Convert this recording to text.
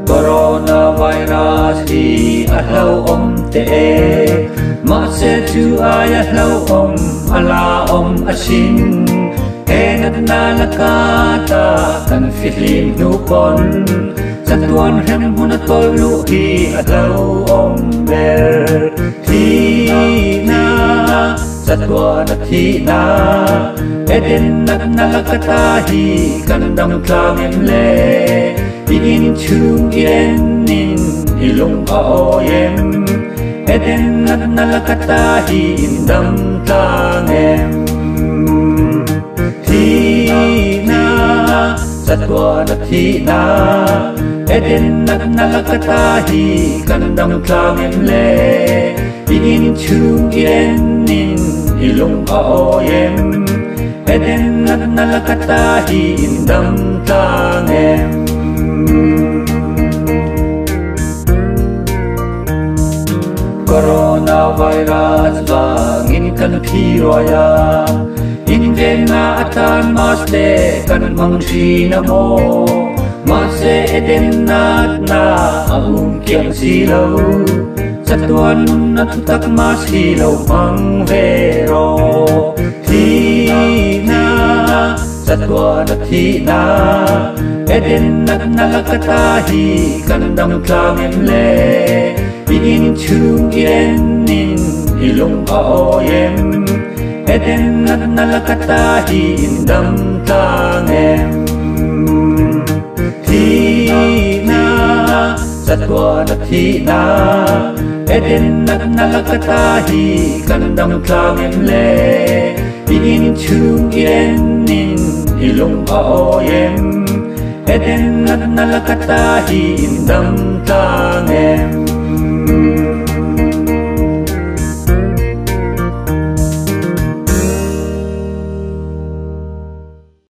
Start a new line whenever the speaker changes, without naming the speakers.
Coronavirus hi atlo te ma se tu ay atlo ala asin nat na lakata kan fitlim nu pon sa tuan hem huna tolu hi atlo ber thi na sa tuan thi na eden nat na lakata hi kan dam tlang em le in chung in ilung oyem eden nat na lakata hi dam tlang em na sa tuan thi na eden nat na lakata hi kan dam tlang em le in chung in ilung oyem eden nat na lakata hi dam tlang em Coronavirus bangin kan piroya Inven na atan maste kan mangsi na mo Mase eden nat na ang kiang silaw Sa tuan na tutak masilaw mang vero Thi na sa tuan at thi na eden nat na lakata hi kan dam tlang em le in chung in ilung oyem eden nat na lakata hi dam tlang em thi na sa tuan at thi na eden nat na lakata hi kan dam tlang em le in chung in ilung oyem eden nat na lakata hi dam tlang